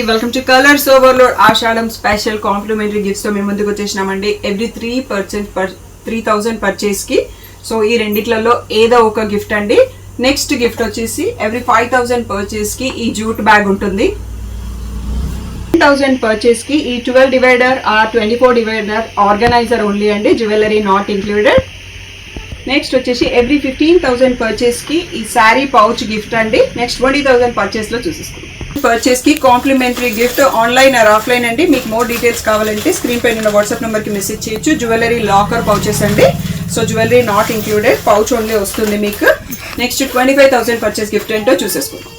Welcome to colours Overload Ashadham special complimentary gifts తో మేము ముందుకు వచ్చేసినామండి. ఎవ్రీ 3,000 పర్చేస్ కి సో ఈ రెండిట్లలో ఏదో ఒక గిఫ్ట్ అండి. నెక్స్ట్ గిఫ్ట్ వచ్చేసి ఎవ్రీ 5,000 పర్చేస్ కి ఈ జూట్ బ్యాగ్ ఉంటుంది. 10,000 పర్చేస్ కి ఈ 12 divider or 24 divider organiser only అండి, జ్యువెలరీ నాట్ ఇంక్లూడెడ్. నెక్స్ట్ వచ్చేసి ఎవ్రీ 15,000 పర్చేస్ కి ఈ శారీ పౌచ్ గిఫ్ట్ అండి. నెక్స్ట్ 20,000 పర్చేస్ లో చూసేసుకుంటాం. పర్చేస్ కి complimentary gift online or offline అండి. మీకు మోర్ డీటెయిల్స్ కావాలంటే స్క్రీన్ పైన ఉన్న వాట్సాప్ నెంబర్ కి మెసేజ్ చేయొచ్చు. జ్యువెలరీ లాకర్ పౌచెస్ అండి. So jewellery not included, pouch only వస్తుంది మీకు. నెక్స్ట్ 25,000 పర్చేస్ గిఫ్ట్ ఏంటో చూసేసుకుందాం.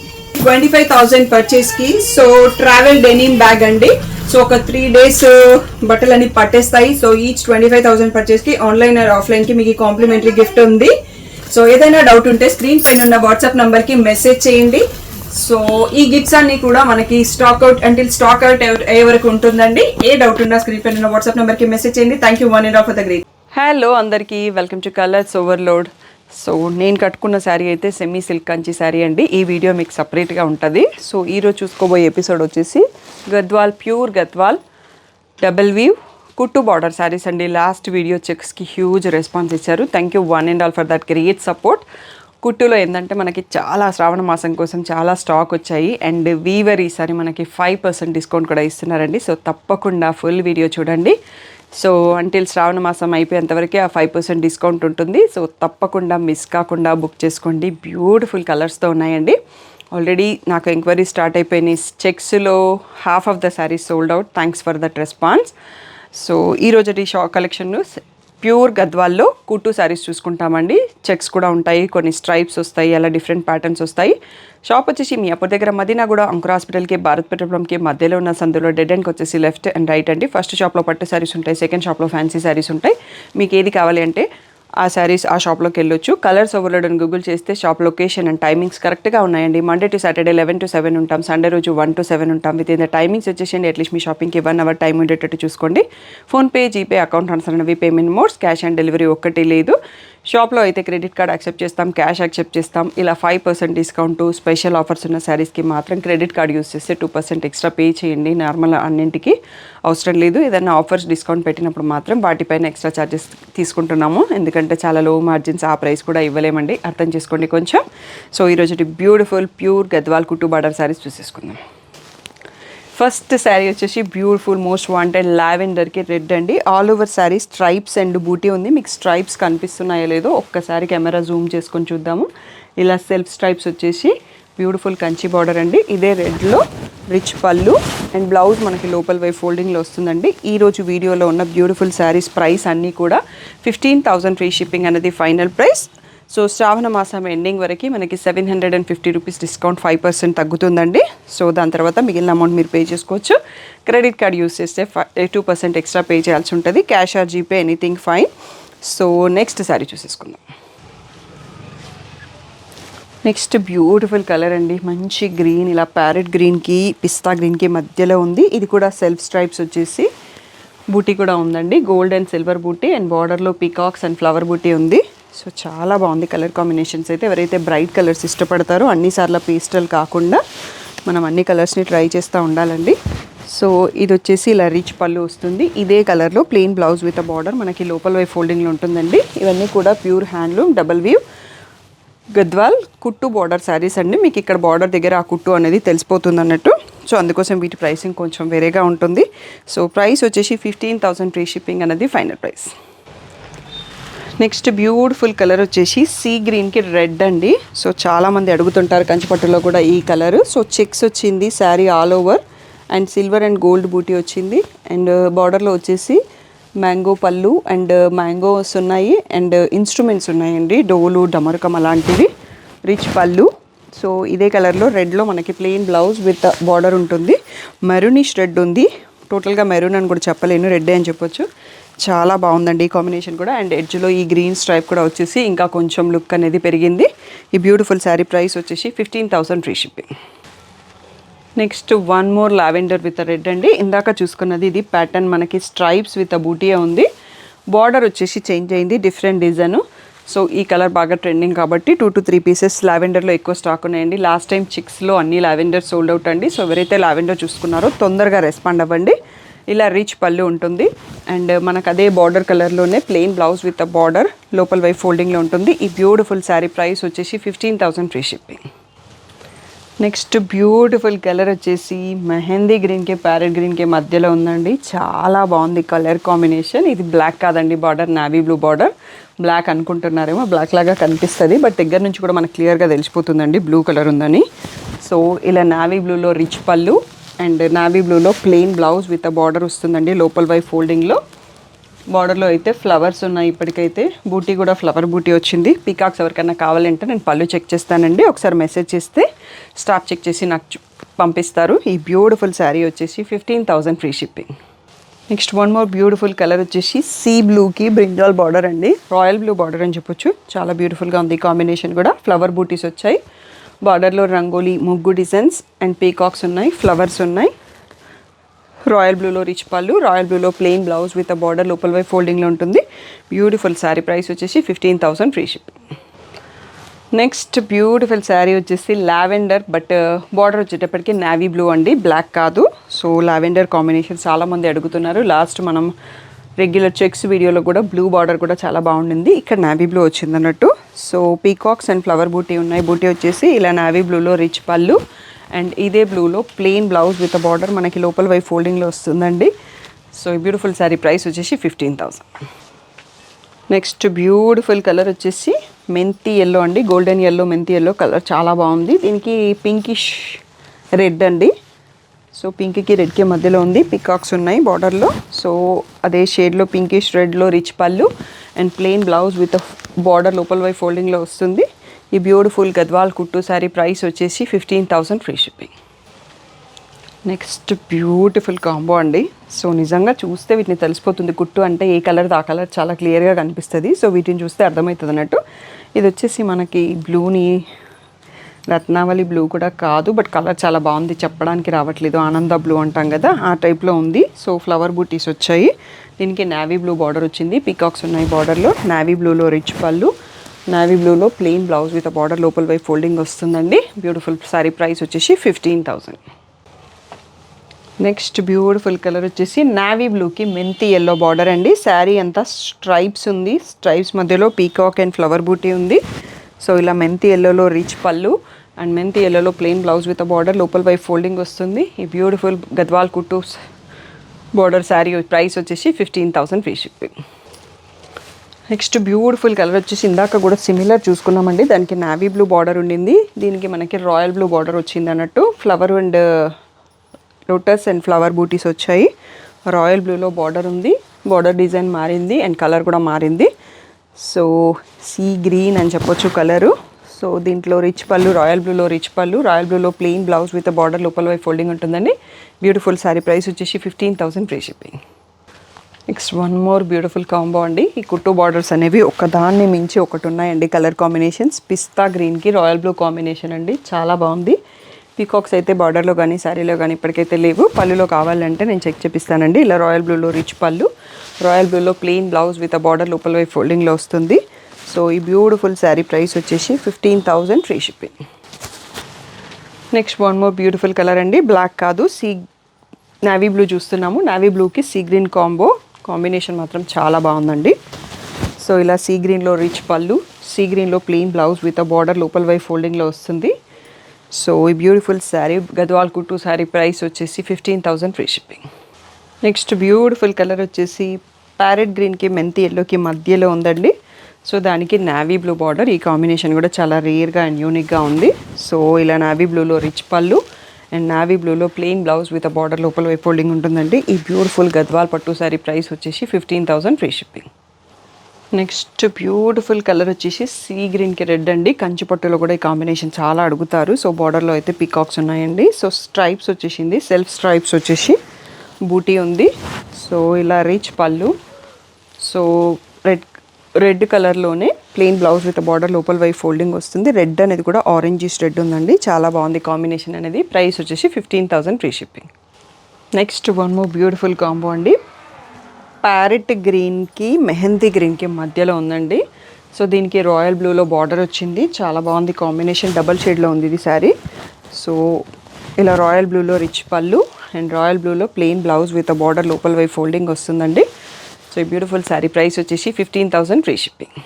25,000 పర్చేస్ కి సో ట్రావెల్ డెనిమ్ బ్యాగ్ అండి. సో ఒక 3 days బట్టలన్నీ పట్టేస్తాయి. సో ఈచ్ 25,000 పర్చేస్ కి ఆన్లైన్ ఆర్ ఆఫ్లైన్ కి మీకు కాంప్లిమెంటరీ గిఫ్ట్ ఉంది. సో ఏదైనా డౌట్ ఉంటే స్క్రీన్ పైన ఉన్న వాట్సాప్ నంబర్ కి మెసేజ్ చేయండి. సో ఈ గిఫ్ట్స్ అన్ని కూడా మనకి స్టాక్ అవుట్ అయ్యే వరకు ఉంటుందండి. ఏ డౌట్ ఉన్నా స్క్రీన్ పైన ఉన్న వాట్సాప్ నెంబర్ కి మెసేజ్ చేయండి. Thank you one and all for the great. Hello అందరికీ, welcome to colours overload. So నేను కట్టుకున్న శారీ అయితే సెమీ సిల్క్ కంచి శారీ అండి. ఈ వీడియో మీకు సపరేట్గా ఉంటుంది. సో ఈరోజు చూసుకోబోయే ఎపిసోడ్ వచ్చేసి Gadwal, pure Gadwal double weave కుట్టు బార్డర్ శారీస్ అండి. లాస్ట్ వీడియో చెక్స్కి హ్యూజ్ రెస్పాన్స్ ఇచ్చారు. Thank you one and all for that great support. కుట్టులో ఏంటంటే మనకి చాలా శ్రావణ మాసం కోసం చాలా స్టాక్ వచ్చాయి. అండ్ వీవర్ ఈసారి మనకి 5% డిస్కౌంట్ కూడా ఇస్తున్నారండి. సో తప్పకుండా ఫుల్ వీడియో చూడండి. సో అంటిల్ శ్రావణ మాసం అయిపోయేంతవరకే ఆ 5% డిస్కౌంట్ ఉంటుంది. సో తప్పకుండా మిస్ కాకుండా బుక్ చేసుకోండి. బ్యూటిఫుల్ కలర్స్తో ఉన్నాయండి. ఆల్రెడీ నాకు ఎంక్వైరీ స్టార్ట్ అయిపోయినాయి. చెక్స్లో half of the saris sold out. Thanks for that response. So ఈరోజు కలెక్షన్ ప్యూర్ గద్వాల్లో కుట్టు శారీస్ చూసుకుంటామండి. చెక్స్ కూడా ఉంటాయి, కొన్ని స్ట్రైప్స్ వస్తాయి, అలా డిఫరెంట్ ప్యాటర్న్స్ వస్తాయి. షాప్ వచ్చేసి మీ అప్పటి దగ్గర మదీనాగూడ అంకుర్ హాస్పిటల్కి, భారత్ పెట్రోలియంకి మధ్యలో ఉన్న సందులో డెడ్ ఎండ్కి వచ్చేసి లెఫ్ట్ అండ్ రైట్ అండి. ఫస్ట్ షాప్లో పట్టు శారీస్ ఉంటాయి, సెకండ్ షాప్లో ఫ్యాన్సీ శారీస్ ఉంటాయి. మీకు ఏది కావాలి అంటే ఆ శారీస్ ఆ షాప్లోకి వెళ్ళొచ్చు. కలర్స్ ఓవర్లోడ్ అని గూగుల్ చేస్తే షాప్ లొకేషన్ అండ్ టైమింగ్స్ కరెక్ట్గా ఉన్నాయండి. మండే టు సాటర్డే 11 to 7 ఉంటాం, సండే రోజు 1 to 7 ఉంటాం. విత్ ఇన్ ద టైమింగ్స్ వచ్చేసండి అట్లీస్ట్ మీ షాపింగ్కి 1 hour టైం ఉండేటట్టు చూసుకోండి. ఫోన్పే, జీపే, అకౌంట్ ట్రాన్స్ఫర్ అనేవి payment modes, cash on delivery ఒక్కటి లేదు. షాప్లో అయితే క్రెడిట్ కార్డ్ యాక్సెప్ట్ చేస్తాం, క్యాష్ యాక్సెప్ట్ చేస్తాం. ఇలా 5% డిస్కౌంట్, స్పెషల్ ఆఫర్స్ ఉన్న శారీస్కి మాత్రం క్రెడిట్ కార్డ్ యూస్ చేస్తే 2% ఎక్స్ట్రా పే చేయండి. నార్మల్ అన్నింటికి అవసరం లేదు. ఏదైనా ఆఫర్స్ డిస్కౌంట్ పెట్టినప్పుడు మాత్రం వాటిపైన ఎక్స్ట్రా ఛార్జెస్ తీసుకుంటున్నాము. ఎందుకంటే చాలా లో మార్జిన్స్, ఆ ప్రైస్ కూడా ఇవ్వలేమండి, అర్థం చేసుకోండి కొంచెం. సో ఈరోజు బ్యూటిఫుల్ ప్యూర్ గద్వాల్ కుట్టు బార్డర్ శారీస్ చూసేసుకుందాం. ఫస్ట్ శారీ వచ్చేసి బ్యూటిఫుల్ మోస్ట్ వాంటెడ్ లావెండర్కి రెడ్ అండి. All over sari stripes and బూటీ ఉంది. మీకు స్ట్రైప్స్ కనిపిస్తున్నాయో లేదో ఒక్కసారి కెమెరా జూమ్ చేసుకొని చూద్దాము. ఇలా సెల్ఫ్ స్ట్రైప్స్ వచ్చేసి బ్యూటిఫుల్ కంచి బార్డర్ అండి. ఇదే రెడ్లో రిచ్ పళ్ళు అండ్ బ్లౌజ్ మనకి లోపల వైపు ఫోల్డింగ్లో వస్తుందండి. ఈరోజు వీడియోలో ఉన్న బ్యూటిఫుల్ శారీస్ ప్రైస్ అన్నీ కూడా 15,000 ఫ్రీ షిప్పింగ్ అనేది ఫైనల్ ప్రైస్. సో శ్రావణ మాసం ఎండింగ్ వరకు మనకి 750 రూపీస్ డిస్కౌంట్ 5% తగ్గుతుందండి. సో దాని తర్వాత మిగిలిన అమౌంట్ మీరు పే చేసుకోవచ్చు. క్రెడిట్ కార్డ్ యూస్ చేస్తే 2% ఎక్స్ట్రా పే చేయాల్సి ఉంటుంది. Cash or GPay anything fine. So next sari చూసేసుకుందాం. నెక్స్ట్ బ్యూటిఫుల్ కలర్ అండి, మంచి గ్రీన్, ఇలా ప్యారెట్ గ్రీన్కి పిస్తా గ్రీన్కి మధ్యలో ఉంది. ఇది కూడా సెల్ఫ్ స్ట్రైప్స్ వచ్చేసి బూటీ కూడా ఉందండి. Gold and silver buti and బార్డర్లో పీకాక్స్ అండ్ ఫ్లవర్ బూటీ ఉంది. సో చాలా బాగుంది కలర్ కాంబినేషన్స్ అయితే. ఎవరైతే బ్రైట్ కలర్స్ ఇష్టపడతారో అన్నిసార్లు పేస్టల్ కాకుండా మనం అన్ని కలర్స్ని ట్రై చేస్తూ ఉండాలండి. సో ఇది వచ్చేసి ఇలా రిచ్ పళ్ళు వస్తుంది. ఇదే కలర్లో ప్లెయిన్ బ్లౌజ్ విత్ బార్డర్ మనకి లోపల వైపు ఫోల్డింగ్లో ఉంటుందండి. ఇవన్నీ కూడా pure handloom double weave Gadwal కుట్టు బార్డర్ శారీస్ అండి. మీకు ఇక్కడ బార్డర్ దగ్గర ఆ కుట్టు అనేది తెలిసిపోతుంది అన్నట్టు. సో అందుకోసం వీటి ప్రైసింగ్ కొంచెం వేరేగా ఉంటుంది. సో ప్రైస్ వచ్చేసి 15,000 ఫ్రీ షిప్పింగ్ అనేది final price. Next beautiful colour వచ్చేసి సీ గ్రీన్కి రెడ్ అండి. సో చాలామంది అడుగుతుంటారు కంచిపట్టులో కూడా ఈ కలర్. సో చెక్స్ వచ్చింది sari all over and silver and gold బూటీ వచ్చింది. అండ్ బార్డర్లో వచ్చేసి మ్యాంగో పళ్ళు అండ్ మ్యాంగోస్ ఉన్నాయి అండ్ ఇన్స్ట్రుమెంట్స్ ఉన్నాయండి, డోలు, డమరుకం అలాంటివి. రిచ్ పళ్ళు. సో ఇదే కలర్లో రెడ్లో మనకి ప్లెయిన్ బ్లౌజ్ విత్ బార్డర్ ఉంటుంది. మెరూనిష్ రెడ్ ఉంది. టోటల్గా మెరూన్ అని కూడా చెప్పలేను, రెడ్డే అని చెప్పొచ్చు. చాలా బాగుందండి ఈ కాంబినేషన్ కూడా. అండ్ ఎడ్జ్లో ఈ గ్రీన్ స్ట్రైప్ కూడా వచ్చేసి ఇంకా కొంచెం లుక్ అనేది పెరిగింది. ఈ బ్యూటిఫుల్ శారీ ప్రైస్ వచ్చేసి 15,000 free shipping. Next one more lavender with red అండి. ఇందాక చూసుకున్నది ఇది ప్యాటర్న్ మనకి స్ట్రైప్స్ విత్ బూటీయే ఉంది. బార్డర్ వచ్చేసి చేంజ్ అయింది, డిఫరెంట్ డిజైన్. సో ఈ కలర్ బాగా ట్రెండింగ్ కాబట్టి 2 to 3 పీసెస్ లావెండర్లో ఎక్కువ స్టాక్ ఉన్నాయండి. లాస్ట్ టైం చిక్స్లో అన్ని లావెండర్ సోల్డ్ అవుట్ అండి. సో ఎవరైతే లావెండర్ చూసుకున్నారో తొందరగా రెస్పాండ్ అవ్వండి. ఇలా రిచ్ పళ్ళు ఉంటుంది అండ్ మనకు అదే బార్డర్ కలర్లోనే plain blouse with a border లోపల వైపు ఫోల్డింగ్లో ఉంటుంది. ఈ బ్యూటిఫుల్ శారీ ప్రైస్ వచ్చేసి 15,000 free shipping. Next beautiful colour వచ్చేసి మెహందీ గ్రీన్కి ప్యారెట్ గ్రీన్కి మధ్యలో ఉందండి. చాలా బాగుంది కలర్ కాంబినేషన్. ఇది బ్లాక్ కాదండి, border navy blue border. Black అనుకుంటున్నారేమో, బ్లాక్ లాగా కనిపిస్తుంది బట్ దగ్గర నుంచి కూడా మనకు క్లియర్గా తెలిసిపోతుందండి బ్లూ కలర్ ఉందని. సో ఇలా నావీ బ్లూలో రిచ్ పళ్ళు అండ్ నావీ బ్లూలో plain blouse with a border వస్తుందండి లోపల వైపు ఫోల్డింగ్లో. బార్డర్లో అయితే ఫ్లవర్స్ ఉన్నాయి. ఇప్పటికైతే బూటీ కూడా ఫ్లవర్ బూటీ వచ్చింది. పీకాక్స్ ఎవరికైనా కావాలంటే నేను పళ్ళు చెక్ చేస్తానండి. ఒకసారి మెసేజ్ చేస్తే స్టాక్ చెక్ చేసి నాకు పంపిస్తారు. ఈ బ్యూటిఫుల్ శారీ వచ్చేసి 15,000 free shipping. Next one more beautiful colour వచ్చేసి సీ బ్లూకి బ్రింజాల్ బార్డర్ అండి. రాయల్ బ్లూ బార్డర్ అని చెప్పొచ్చు. చాలా బ్యూటిఫుల్గా ఉంది కాంబినేషన్ కూడా. ఫ్లవర్ బూటీస్ వచ్చాయి. బార్డర్లో రంగోలీ ముగ్గు డిజైన్స్ అండ్ పీకాక్స్ ఉన్నాయి, ఫ్లవర్స్ ఉన్నాయి. రాయల్ బ్లూలో రిచ్ పళ్ళు, రాయల్ బ్లూలో plain blouse with a border లోపల వైపు ఫోల్డింగ్లో ఉంటుంది. బ్యూటిఫుల్ శారీ ప్రైస్ వచ్చేసి 15,000 free shipping. Next beautiful sari వచ్చేసి లావెండర్ బట్ బార్డర్ వచ్చేటప్పటికి నావీ బ్లూ అండి, బ్లాక్ కాదు. సో లావెండర్ కాంబినేషన్ చాలామంది అడుగుతున్నారు. లాస్ట్ మనం రెగ్యులర్ చెక్స్ వీడియోలో కూడా బ్లూ బార్డర్ కూడా చాలా బాగుండింది. ఇక్కడ నావీ బ్లూ వచ్చింది అన్నట్టు. సో పీకాక్స్ అండ్ ఫ్లవర్ బూటీ ఉన్నాయి. బూటీ వచ్చేసి ఇలా నావీ బ్లూలో రిచ్ పళ్ళు అండ్ ఇదే బ్లూలో ప్లెయిన్ బ్లౌజ్ విత్ బార్డర్ మనకి లోపల వైపు ఫోల్డింగ్లో వస్తుందండి. సో ఈ బ్యూటిఫుల్ శారీ ప్రైస్ వచ్చేసి 15,000. నెక్స్ట్ బ్యూటిఫుల్ కలర్ వచ్చేసి మెంతి ఎల్లో అండి, గోల్డెన్ ఎల్లో మెంతి ఎల్లో కలర్ చాలా బాగుంది. దీనికి పింకిష్ రెడ్ అండి. సో పింక్కి రెడ్కి మధ్యలో ఉంది. పికాక్స్ ఉన్నాయి బార్డర్లో. సో అదే షేడ్లో pinkish రెడ్లో rich pallu and plain blouse with border లోపల వైపు ఫోల్డింగ్లో వస్తుంది. ఈ బ్యూటిఫుల్ గద్వాల్ కుట్టు శారీ ప్రైస్ వచ్చేసి 15,000 free shipping. Next beautiful combo అండి. సో నిజంగా చూస్తే వీటిని తెలిసిపోతుంది కుట్టు అంటే ఏ కలర్ ఆ కలర్ చాలా క్లియర్గా కనిపిస్తుంది. సో వీటిని చూస్తే అర్థమవుతుంది అన్నట్టు. ఇది వచ్చేసి మనకి బ్లూని రత్నావళి బ్లూ కూడా కాదు బట్ కలర్ చాలా బాగుంది, చెప్పడానికి రావట్లేదు. ఆనంద బ్లూ అంటాం కదా ఆ టైప్లో ఉంది. సో ఫ్లవర్ బూటీస్ వచ్చాయి. దీనికి నావీ బ్లూ బార్డర్ వచ్చింది, పీకాక్స్ ఉన్నాయి బార్డర్లో. నావీ బ్లూలో రిచ్ పళ్ళు, నావీ బ్లూలో ప్లెయిన్ బ్లౌజ్ విత్ బార్డర్ లోపల వైపు ఫోల్డింగ్ వస్తుందండి. బ్యూటిఫుల్ శారీ ప్రైస్ వచ్చేసి 15,000. నెక్స్ట్ బ్యూటిఫుల్ కలర్ వచ్చేసి నావీ బ్లూకి మెంతి ఎల్లో బార్డర్ అండి. శారీ అంతా స్ట్రైప్స్ ఉంది. స్ట్రైప్స్ మధ్యలో పీకాక్ అండ్ ఫ్లవర్ బూటీ ఉంది. సో ఇలా మెంతి ఎల్లోలో రిచ్ పళ్ళు అండ్ మెంతి ఎల్లోలో ప్లెయిన్ బ్లౌజ్ విత్ బార్డర్ లోపల వైపు ఫోల్డింగ్ వస్తుంది. ఈ బ్యూటిఫుల్ గద్వాల్ కుట్టు బార్డర్ శారీ ప్రైస్ వచ్చేసి 15,000 free shipping. Next beautiful colour వచ్చేసి ఇందాక కూడా సిమిలర్ చూసుకున్నామండి. దానికి నావీ బ్లూ బార్డర్ ఉండింది, దీనికి మనకి రాయల్ బ్లూ బార్డర్ వచ్చింది అన్నట్టు. Flower and lotus and flower butis వచ్చాయి. రాయల్ బ్లూలో బార్డర్ ఉంది, బార్డర్ డిజైన్ మారింది అండ్ కలర్ కూడా మారింది. సో సీ గ్రీన్ అని చెప్పొచ్చు కలరు. సో దీంట్లో రిచ్ పళ్ళు, రాయల్ బ్లూలో రిచ్ పళ్ళు, రాయల్ బ్లూలో ప్లెయిన్ బ్లౌజ్ విత్ బార్డర్ లోపల వైపు ఫోల్డింగ్ ఉంటుందండి. బ్యూటిఫుల్ శారీ ప్రైస్ వచ్చేసి 15,000 free shipping. Next one more beautiful combo అండి. ఈ కుట్టు బార్డర్స్ అనేవి ఒకదాన్ని మించి ఒకటి ఉన్నాయండి. కలర్ కాంబినేషన్స్ పిస్తా గ్రీన్కి రాయల్ బ్లూ కాంబినేషన్ అండి, చాలా బాగుంది. పీకాక్స్ అయితే బార్డర్లో కానీ శారీలో కానీ ఇప్పటికైతే లేవు. పళ్ళులో కావాలంటే నేను చెక్ చేపిస్తానండి. ఇలా రాయల్ బ్లూలో రిచ్ పళ్ళు, రాయల్ బ్లూలో ప్లెయిన్ బ్లౌజ్ విత్ బార్డర్ లోపల వైపు ఫోల్డింగ్లో వస్తుంది. సో ఈ బ్యూటిఫుల్ శారీ ప్రైస్ వచ్చేసి 15,000 free shipping. Next one more beautiful colour అండి, బ్లాక్ కాదు సీ నావీ బ్లూ చూస్తున్నాము. నావీ బ్లూకి సీ గ్రీన్ కాంబినేషన్ మాత్రం చాలా బాగుందండి. సో ఇలా సీ గ్రీన్లో రిచ్ పళ్ళు, సీ గ్రీన్లో ప్లెయిన్ బ్లౌజ్ విత్ బార్డర్ లోపల వైపు ఫోల్డింగ్లో వస్తుంది. సో ఈ బ్యూటిఫుల్ శారీ గద్వాల్ కుట్టు శారీ ప్రైస్ వచ్చేసి 15,000 free shipping. Next beautiful colour వచ్చేసి ప్యారెట్ గ్రీన్కి మెంతి ఎల్లోకి మధ్యలో ఉందండి. సో దానికి నావీ బ్లూ బార్డర్. ఈ కాంబినేషన్ కూడా చాలా రేర్గా అండ్ యూనిక్గా ఉంది. సో ఇలా నావీ బ్లూలో రిచ్ పళ్ళు అండ్ నావీ బ్లూలో ప్లెయిన్ బ్లౌజ్ విత్ బార్డర్ లోపల వైపు ఫోల్డింగ్ ఉంటుందండి. ఈ బ్యూటిఫుల్ గద్వాల్ పట్టు శారీ ప్రైస్ వచ్చేసి 15,000 free shipping. Next beautiful colour వచ్చేసి సీ గ్రీన్కి రెడ్ అండి. కంచి పట్టులో కూడా ఈ కాంబినేషన్ చాలా అడుగుతారు. సో బార్డర్లో అయితే పీకాక్స్ ఉన్నాయండి. సో స్ట్రైప్స్ వచ్చేసింది, సెల్ఫ్ స్ట్రైప్స్ వచ్చేసి బూటీ ఉంది. సో ఇలా రిచ్ పళ్ళు, సో రెడ్ కలర్లోనే ప్లెయిన్ బ్లౌజ్ విత్ బార్డర్ లోపల వైపు ఫోల్డింగ్ వస్తుంది. రెడ్ అనేది కూడా ఆరెంజిష్ రెడ్ ఉందండి, చాలా బాగుంది కాంబినేషన్ అనేది. ప్రైస్ వచ్చేసి 15,000 free shipping. Next one more beautiful combo అండి. ప్యారెట్ గ్రీన్కి మెహందీ గ్రీన్కి మధ్యలో ఉందండి. సో దీనికి రాయల్ బ్లూలో బార్డర్ వచ్చింది, చాలా బాగుంది కాంబినేషన్, డబల్ షేడ్లో ఉంది ఇది శారీ. సో ఇలా రాయల్ బ్లూలో రిచ్ పళ్ళు అండ్ రాయల్ బ్లూలో ప్లెయిన్ బ్లౌజ్ విత్ బార్డర్ లోపల వైపు ఫోల్డింగ్ వస్తుందండి. సో ఈ బ్యూటిఫుల్ శారీ ప్రైస్ వచ్చేసి 15,000 ఫ్రీ షిప్పింగ్.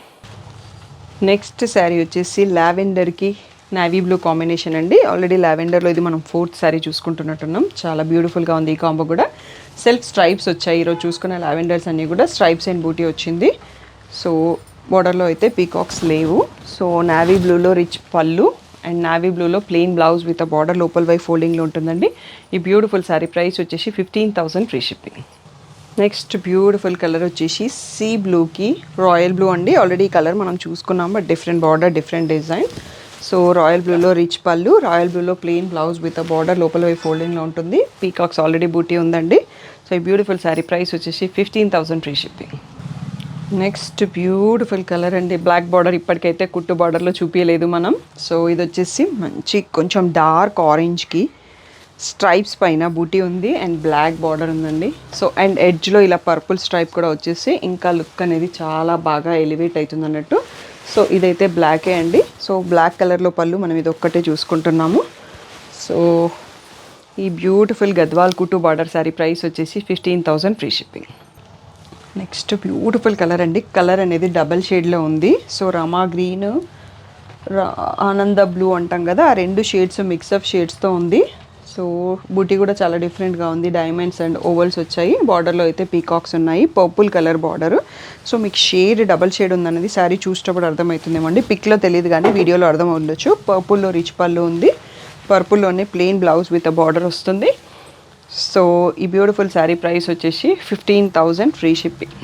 నెక్స్ట్ శారీ వచ్చేసి లావెండర్కి నావీ బ్లూ కాంబినేషన్ అండి. ఆల్రెడీ లావెండర్లో ఇది మనం 4th శారీ చూసుకుంటున్నట్టున్నాం. చాలా బ్యూటిఫుల్గా ఉంది ఈ కాంబో కూడా. సెల్ఫ్ స్ట్రైప్స్ వచ్చాయి, ఈరోజు చూసుకున్న లావెండర్స్ అన్నీ కూడా స్ట్రైప్స్ అండ్ బూటీ వచ్చింది. సో బోర్డర్లో అయితే పీకాక్స్ లేవు. సో నావీ బ్లూలో రిచ్ పళ్ళు అండ్ నావీ బ్లూలో ప్లెయిన్ బ్లౌజ్ విత్ బార్డర్ లోపల వైపు ఫోల్డింగ్లో ఉంటుందండి. ఈ బ్యూటిఫుల్ శారీ ప్రైస్ వచ్చేసి 15,000 free shipping. Next beautiful colour వచ్చేసి సీ బ్లూకి రాయల్ బ్లూ అండి. ఆల్రెడీ ఈ కలర్ మనం చూసుకున్నాం, but different border different design. So royal బ్లూలో రిచ్ పళ్ళు, రాయల్ బ్లూలో ప్లెయిన్ బ్లౌజ్ విత్ బార్డర్ లోపల వైపు ఫోల్డింగ్లో ఉంటుంది. పీకాక్స్ ఆల్రెడీ బూటీ ఉందండి. సో ఈ బ్యూటిఫుల్ శారీ ప్రైస్ వచ్చేసి 15,000 free shipping. Next beautiful colour అండి, బ్లాక్ బార్డర్ ఇప్పటికైతే కుట్టు బార్డర్లో చూపించలేదు మనం. సో ఇది వచ్చేసి మంచి కొంచెం డార్క్ ఆరెంజ్కి స్ట్రైప్స్ పైన బూటీ ఉంది అండ్ బ్లాక్ బార్డర్ ఉందండి. సో అండ్ ఎడ్జ్లో ఇలా పర్పుల్ స్ట్రైప్ కూడా వచ్చేసి ఇంకా లుక్ అనేది చాలా బాగా ఎలివేట్ అవుతుంది అన్నట్టు. సో ఇదైతే బ్లాకే అండి. సో బ్లాక్ కలర్లో పళ్ళు మనం ఇది ఒక్కటే చూసుకుంటున్నాము. సో ఈ బ్యూటిఫుల్ గద్వాల్ కుట్టు బార్డర్ శారీ ప్రైస్ వచ్చేసి 15,000 free shipping. Next beautiful colour అండి, కలర్ అనేది డబల్ షేడ్లో ఉంది. సో రమా గ్రీన్, ఆనంద బ్లూ అంటాం కదా, ఆ 2 షేడ్స్ మిక్సప్ షేడ్స్తో ఉంది. సో బూటీ కూడా చాలా డిఫరెంట్గా ఉంది, డైమండ్స్ అండ్ ఓవల్స్ వచ్చాయి. బార్డర్లో అయితే పీకాక్స్ ఉన్నాయి, పర్పుల్ కలర్ బార్డర్. సో మీకు షేడ్ డబల్ షేడ్ ఉందనేది శారీ చూసేటప్పుడు అర్థమవుతుందేమండి, పిక్లో తెలియదు కానీ వీడియోలో అర్థం ఉండొచ్చు. పర్పుల్లో రిచ్ పళ్ళు ఉంది, పర్పుల్లోనే ప్లెయిన్ బ్లౌజ్ విత్ బార్డర్ వస్తుంది. సో ఈ బ్యూటిఫుల్ శారీ ప్రైస్ వచ్చేసి 15,000 ఫ్రీ షిప్పింగ్.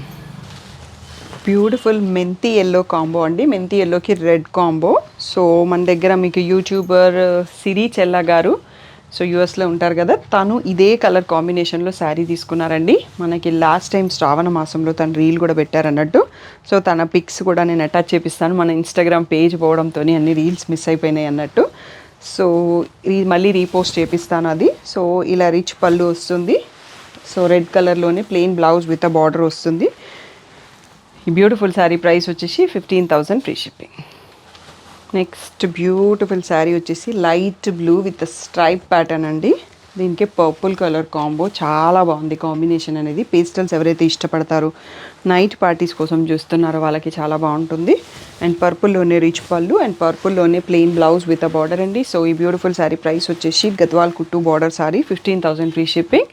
బ్యూటిఫుల్ మెంతి ఎల్లో కాంబో అండి, మెంతి ఎల్లోకి రెడ్ కాంబో. సో మన దగ్గర మీకు యూట్యూబర్ సిరి చెల్లా గారు, సో యూఎస్లో ఉంటారు కదా, తను ఇదే కలర్ కాంబినేషన్లో శారీ తీసుకున్నారండి. మనకి లాస్ట్ టైం శ్రావణ మాసంలో తను రీల్ కూడా పెట్టారన్నట్టు. సో తన పిక్స్ కూడా నేను అటాచ్ చేపిస్తాను, మన ఇన్స్టాగ్రామ్ పేజ్ పోవడంతో అన్ని రీల్స్ మిస్ అయిపోయినాయి అన్నట్టు. సో మళ్ళీ రీపోస్ట్ చేపిస్తాను అది. సో ఇలా రిచ్ పళ్ళు వస్తుంది. సో రెడ్ కలర్లోనే ప్లెయిన్ బ్లౌజ్ విత్ బార్డర్ వస్తుంది. ఈ బ్యూటిఫుల్ శారీ ప్రైస్ వచ్చేసి 15,000 free shipping. Next beautiful sari వచ్చేసి light blue with stripe pattern అండి. దీనికి పర్పుల్ కలర్ కాంబో చాలా బాగుంది కాంబినేషన్ అనేది. పేస్టల్స్ ఎవరైతే ఇష్టపడతారో, నైట్ పార్టీస్ కోసం చూస్తున్నారో వాళ్ళకి చాలా బాగుంటుంది. అండ్ పర్పుల్లోనే రిచ్ పళ్ళు అండ్ పర్పుల్లోనే ప్లెయిన్ బ్లౌజ్ విత్ బార్డర్ అండి. సో ఈ బ్యూటిఫుల్ శారీ ప్రైస్ వచ్చేసి గద్వాల్ కుట్టు border sari 15,000 free shipping.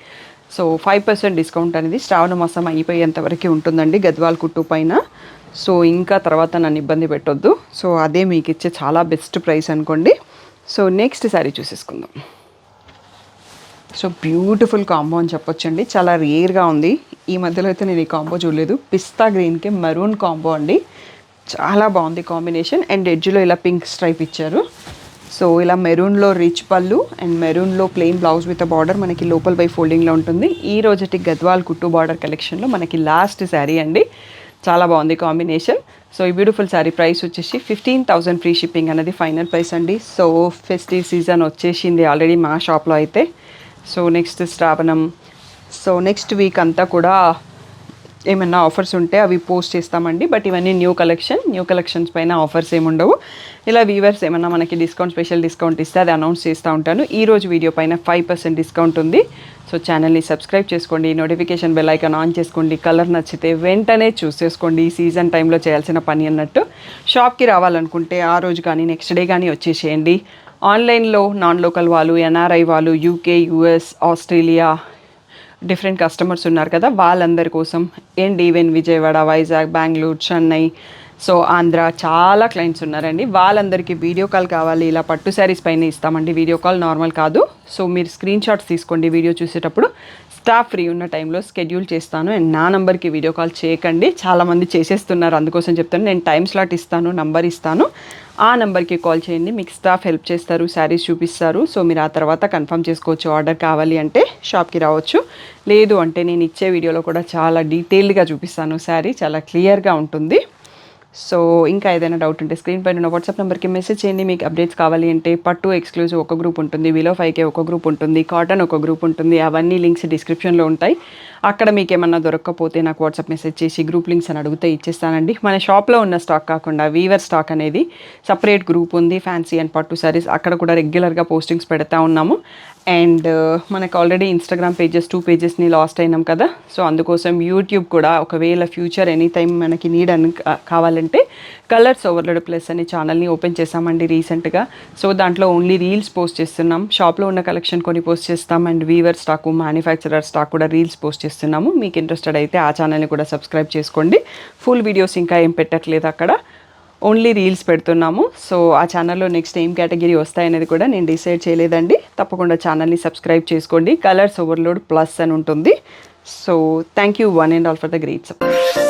So 5% discount అనేది శ్రావణ మాసం అయిపోయేంత వరకు ఉంటుందండి గద్వాల్ కుట్టు పైన. సో ఇంకా తర్వాత నన్ను ఇబ్బంది పెట్టొద్దు. సో అదే మీకు ఇచ్చే చాలా బెస్ట్ ప్రైస్ అనుకోండి. సో నెక్స్ట్ శారీ చూసేసుకుందాం. సో బ్యూటిఫుల్ కాంబో అని చెప్పొచ్చండి, చాలా రేర్గా ఉంది. ఈ మధ్యలో అయితే నేను ఈ కాంబో చూడలేదు. పిస్తా గ్రీన్కి మెరూన్ కాంబో అండి, చాలా బాగుంది కాంబినేషన్. అండ్ ఎడ్జ్లో ఇలా పింక్ స్ట్రైప్ ఇచ్చారు. సో ఇలా మెరూన్లో రిచ్ పళ్ళు అండ్ మెరూన్లో ప్లెయిన్ బ్లౌజ్ విత్ బార్డర్ మనకి లోపల బై ఫోల్డింగ్లో ఉంటుంది. ఈ రోజుటి గద్వాల్ కుట్టు బార్డర్ కలెక్షన్లో మనకి లాస్ట్ శారీ అండి, చాలా బాగుంది కాంబినేషన్. సో ఈ బ్యూటిఫుల్ శారీ ప్రైస్ వచ్చేసి 15,000 ఫ్రీ షిప్పింగ్ అనేది ఫైనల్ ప్రైస్ అండి. సో ఫెస్టివ్ సీజన్ వచ్చేసింది ఆల్రెడీ మా షాప్లో అయితే. సో నెక్స్ట్ శ్రావణం, సో నెక్స్ట్ వీక్ అంతా కూడా ఏమైనా ఆఫర్స్ ఉంటే అవి పోస్ట్ చేస్తామండి. బట్ ఇవన్నీ న్యూ కలెక్షన్స్ పైన ఆఫర్స్ ఏమి ఉండవు. ఇలా వీవర్స్ ఏమన్నా మనకి స్పెషల్ డిస్కౌంట్ ఇస్తే అది అనౌన్స్ చేస్తూ ఉంటాను. ఈరోజు వీడియో పైన 5% డిస్కౌంట్ ఉంది. సో ఛానల్ని సబ్స్క్రైబ్ చేసుకోండి, నోటిఫికేషన్ బెల్ ఐకాన్ ఆన్ చేసుకోండి. కలర్ నచ్చితే వెంటనే చూస్ చేసుకోండి. ఈ సీజన్ టైంలో చేయాల్సిన పని అన్నట్టు. షాప్కి రావాలనుకుంటే ఆ రోజు కానీ నెక్స్ట్ డే కానీ వచ్చేసేయండి. ఆన్లైన్లో నాన్ లోకల్ వాళ్ళు, ఎన్ఆర్ఐ వాళ్ళు, UK, US, Australia different customers ఉన్నారు కదా, వాళ్ళందరి కోసం and even Vijayawada, Vizag, Bengaluru, Chennai, so Andhra చాలా క్లయింట్స్ ఉన్నారండి. వాళ్ళందరికీ వీడియో కాల్ కావాలి, ఇలా పట్టు శారీస్ పైన ఇస్తామండి. వీడియో కాల్ నార్మల్ కాదు. సో మీరు స్క్రీన్ షాట్స్ తీసుకోండి వీడియో చూసేటప్పుడు. స్టాఫ్ ఫ్రీ ఉన్న టైంలో స్కెడ్యూల్ చేస్తాను. అండ్ నా నంబర్కి వీడియో కాల్ చేయకండి, చాలామంది చేసేస్తున్నారు, అందుకోసం చెప్తాను. నేను టైం స్లాట్ ఇస్తాను, నంబర్ ఇస్తాను, ఆ నెంబర్కి కాల్ చేయండి. మీకు స్టాఫ్ హెల్ప్ చేస్తారు, శారీస్ చూపిస్తారు. సో మీరు ఆ తర్వాత కన్ఫర్మ్ చేసుకోవచ్చు. ఆర్డర్ కావాలి అంటే షాప్కి రావచ్చు, లేదు అంటే నేను ఇచ్చే వీడియోలో కూడా చాలా డీటెయిల్డ్గా చూపిస్తాను. శారీ చాలా క్లియర్గా ఉంటుంది. సో ఇంకా ఏదైనా డౌట్ ఉంటే స్క్రీన్ పైన ఉన్న వాట్సాప్ నెంబర్కి మెసేజ్ చేయండి. మీకు అప్డేట్స్ కావాలి అంటే పట్టు ఎక్స్క్లూజివ్ ఒక గ్రూప్ ఉంటుంది, బిలో 5K ఒక గ్రూప్ ఉంటుంది, కాటన్ ఒక గ్రూప్ ఉంటుంది. అవన్నీ లింక్స్ డిస్క్రిప్షన్లో ఉంటాయి. అక్కడ మీకు ఏమన్నా దొరకకపోతే నాకు వాట్సాప్ మెసేజ్ చేసి గ్రూప్ లింక్స్ అని అడిగితే ఇచ్చేస్తానండి. మన షాప్లో ఉన్న స్టాక్ కాకుండా వీవర్ స్టాక్ అనేది సపరేట్ గ్రూప్ ఉంది, ఫ్యాన్సీ అండ్ పట్టు సారీస్. అక్కడ కూడా రెగ్యులర్గా పోస్టింగ్స్ పెడతా ఉన్నాము. అండ్ మనకు ఆల్రెడీ ఇన్స్టాగ్రామ్ పేజెస్ 2 పేజెస్ని లాస్ట్ అయినాం కదా. సో అందుకోసం యూట్యూబ్ కూడా ఒకవేళ ఫ్యూచర్ ఎనీ టైం మనకి నీడ్ అని కావాలంటే కలర్స్ ఓవర్లోడ్ ప్లస్ అనే ఛానల్ని ఓపెన్ చేసామండి రీసెంట్గా. సో దాంట్లో ఓన్లీ రీల్స్ పోస్ట్ చేస్తున్నాం. షాప్లో ఉన్న కలెక్షన్ కొన్ని పోస్ట్ చేస్తాం and weaver stock, manufacturer stock కూడా రీల్స్ పోస్ట్ చేస్తున్నాము. మీకు ఇంట్రెస్టెడ్ అయితే ఆ ఛానల్ని కూడా సబ్స్క్రైబ్ చేసుకోండి. ఫుల్ వీడియోస్ ఇంకా ఏం పెట్టట్లేదు, అక్కడ ఓన్లీ రీల్స్ పెడుతున్నాము. సో ఆ ఛానల్లో నెక్స్ట్ ఏం కేటగిరీ వస్తాయనేది కూడా నేను డిసైడ్ చేయలేదండి. తప్పకుండా ఛానల్ని సబ్స్క్రైబ్ చేసుకోండి. కలర్స్ ఓవర్లోడ్ ప్లస్ అని ఉంటుంది. So thank you one and all for the great support.